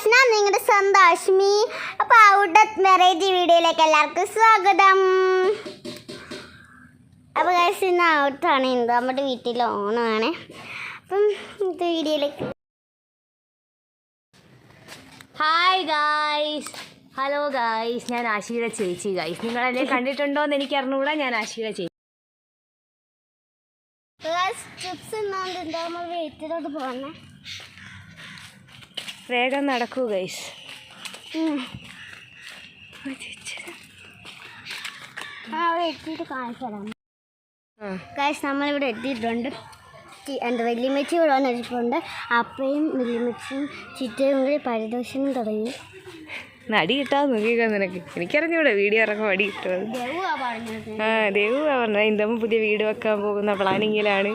Guys, ഞാൻ നിങ്ങളുടെ സ്വന്തം അശ്മി. അപ്പോൾ ഔട്ട് വെറൈറ്റി വീഡിയോയിലേക്ക് എല്ലാവർക്കും സ്വാഗതം. അപ്പോൾ ഗൈസ്, ഇന്ന് ഔട്ടാണ്. ഇന്ന് നമ്മുടെ വീട്ടിൽ ഓണമാണ്. അപ്പം ഇത് വീഡിയോയിലേക്ക്. ഹായ് ഗായ്സ്, ഹലോ ഗായ്സ്, ഞാൻ ആശിയുടെ ചേച്ചി. ഗായ്സ്, നിങ്ങളെന്നെ കണ്ടിട്ടുണ്ടോ എന്ന് എനിക്ക് അറിഞ്ഞുകൂടാ. ഞാൻ ആശിയുടെ ചേച്ചി. ചിപ്സ് നമ്മൾ വീട്ടിലോട്ട് പോകണേ. വേഗം നടക്കൂ ഗൈസ്. അവിടെ എത്തിയിട്ട് കാണിച്ചു തരാം. ഗൈസ്, നമ്മളിവിടെ എത്തിയിട്ടുണ്ട്. എന്താ വല്യമ്മച്ചി ഇവിടെ വന്നിട്ടുണ്ട്. അപ്പയും വല്യമ്മച്ചിയും ചിറ്റയും കൂടി പരിദോഷനും തുടങ്ങി. അടി കിട്ടാതെ നോക്കിക്കാൻ നിനക്ക്. എനിക്കറിഞ്ഞൂടെ വീഡിയോ ഇറങ്ങും അടി കിട്ടുന്നത്. ദേവു പറഞ്ഞത് ഇന്ദമ്മ പുതിയ വീട് വെക്കാൻ പോകുന്ന പ്ലാനിങ്ങിലാണ്.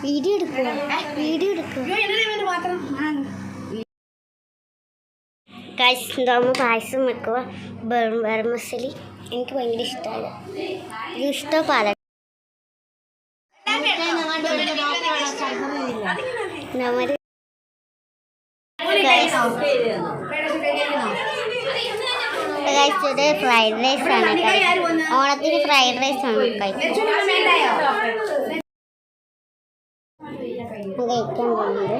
വീഡിയോ എടുക്കുക. പായസം വെക്കുക. ബർമസലി എനിക്ക് ഭയങ്കര ഇഷ്ടമല്ല. ഇത് ഇഷ്ടപാല ഫ്രൈഡ് റൈസ് ആണ്. ഓണത്തിന് ഫ്രൈഡ് റൈസ് ആണ് കഴിക്കാൻ പോകുന്നത്.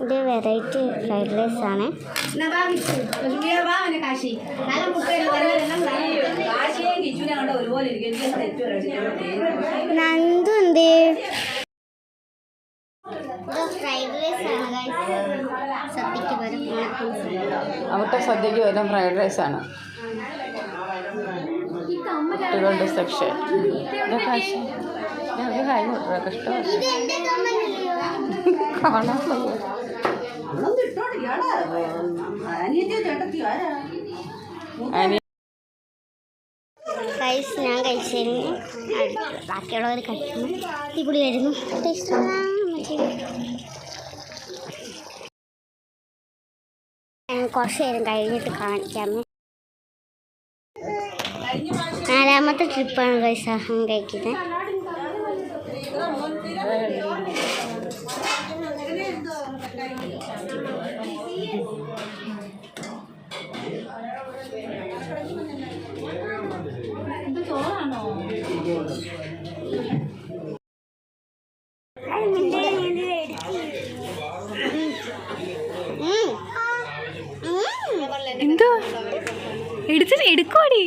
ഇത് വെറൈറ്റി ഫ്രൈഡ് റൈസ് ആണ്. നന്ദുണ്ട്. അവിടുത്തെ സദ്യക്ക് വരും ഫ്രൈഡ് റൈസ് ആണ്. കുട്ടികളുടെ സെക്ഷൻ ഇതൊക്കെ ഞാൻ കഴിച്ചിരുന്നു. ബാക്കിയുള്ളവർ കഴിക്കുന്നു. അടിപൊളിയായിരുന്നു. കുറച്ച് നേരം കഴിഞ്ഞിട്ട് കാണിക്കാമേ. 4ാമത്തെ ട്രിപ്പാണ് കഴിക്കാൻ കഴിക്കുന്നത്. എന്തോ എടുക്കുവാടി.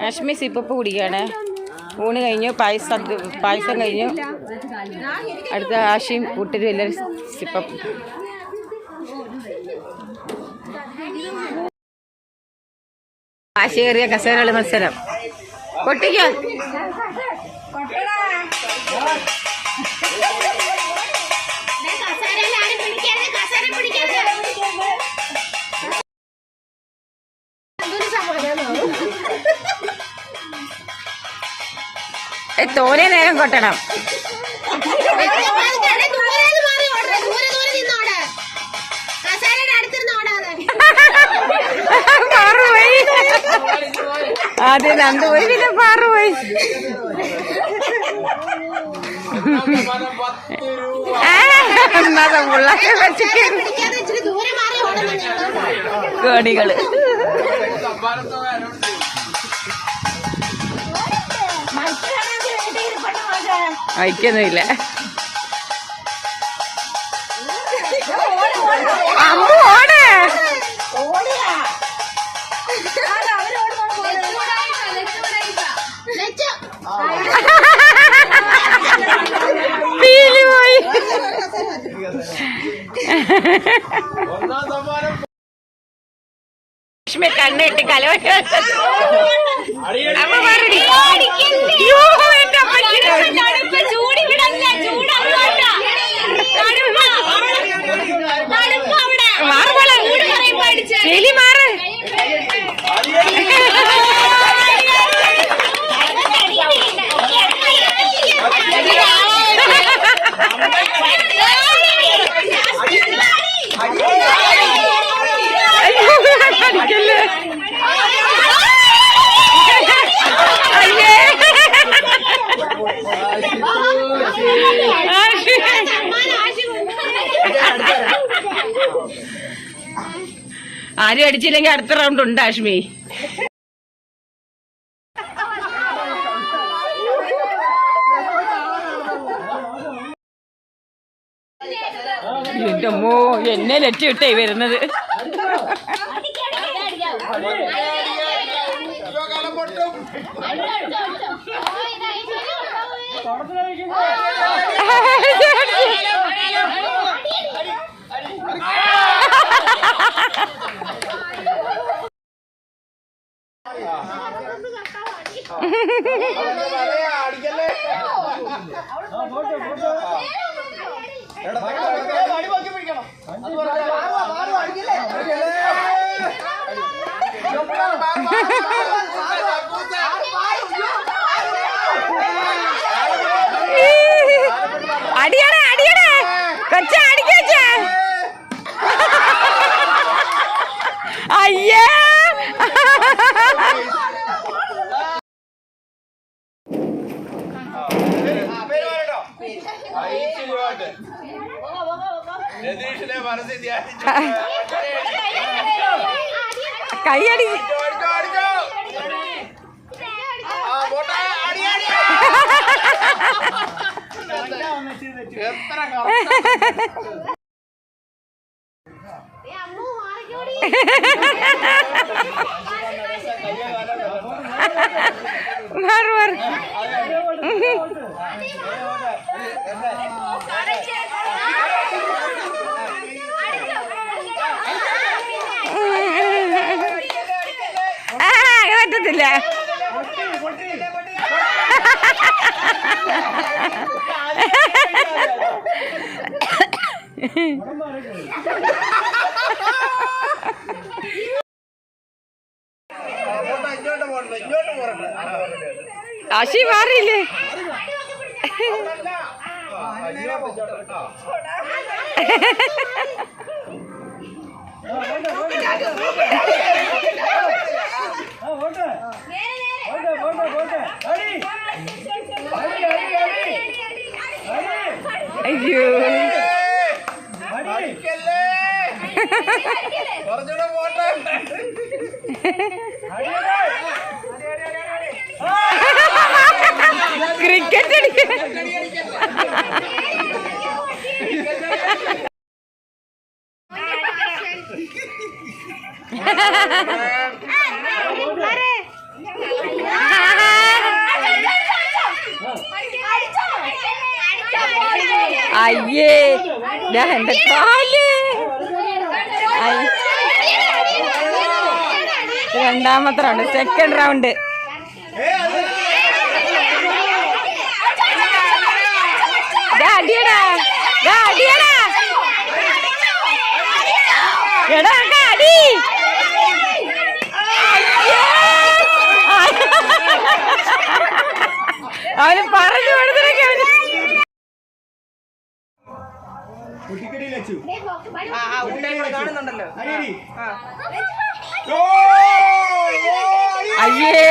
അശ്മി സിപ്പപ്പ് കുടിക്കുകയാണ്. ഊണ് കഴിഞ്ഞു, പായസം കഴിഞ്ഞു. അടുത്ത ആശയും കൂട്ടരും എല്ലാവരും സിപ്പപ്പ്. ആശയേറിയ കസേരകളി മത്സരം. പൊട്ടിക്കോ. തോനെ നേരം കൊട്ടണം. അതെ, നന്ദു ഒരു വിധം പാറുപോയി. കോടികള് അയക്കൊന്നുമില്ല. അമ്മ ഓടേ. പോയി. ആഷ്മി കണ്ണിട്ട് കലവടി മാറ് ആരും അടിച്ചില്ലെങ്കിൽ അടുത്ത റൗണ്ട് ഉണ്ട് ആഷ്മി. എന്റെ അമ്മോ എന്നെ ലറ്റിട്ടേ വരുന്നത്. അടിയടേ അടിയടേ കൊച്ച അടിക്കച്ച. അയ്യേ കൈയടി. മാറ് മാറ്. പറ്റത്തില്ല. ആശി മാറിയില്ലേ? അയ്യോ ക്രിക്കറ്റ് അയ്യേ എന്റെ കാല്. രണ്ടാമത്തെ റൗണ്ട്, സെക്കൻഡ് റൗണ്ട്. അടിയടാ അടിയടാ എടാ അടി. അവന് പറഞ്ഞു കൊടുത്തിട്ടൊക്കെ അയ്യേ.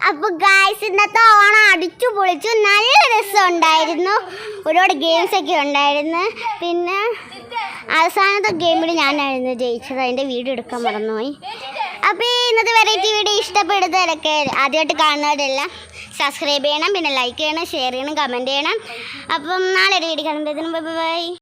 അപ്പോൾ ഗായ്സ് ഇന്നത്തെ ഓണം അടിച്ചു പൊളിച്ചു. നല്ല രസമുണ്ടായിരുന്നു. ഒരുപാട് ഗെയിംസൊക്കെ ഉണ്ടായിരുന്നു. പിന്നെ അവസാനത്തെ ഗെയിമിൽ ഞാനായിരുന്നു ജയിച്ചത്. അതിൻ്റെ വീഡിയോ എടുക്കാൻ മറന്നുപോയി. അപ്പോൾ ഇന്നത്തെ വെറൈറ്റി വീഡിയോ ഇഷ്ടപ്പെടുന്നവരൊക്കെ ആദ്യമായിട്ട് കാണുന്നവരെല്ലാം സബ്സ്ക്രൈബ് ചെയ്യണം, പിന്നെ ലൈക്ക് ചെയ്യണം, ഷെയർ ചെയ്യണം, കമൻറ്റ് ചെയ്യണം. അപ്പം നാളെ ഒരു വീഡിയോ കാണുമ്പോഴത്തേനും ബൈ ബൈ.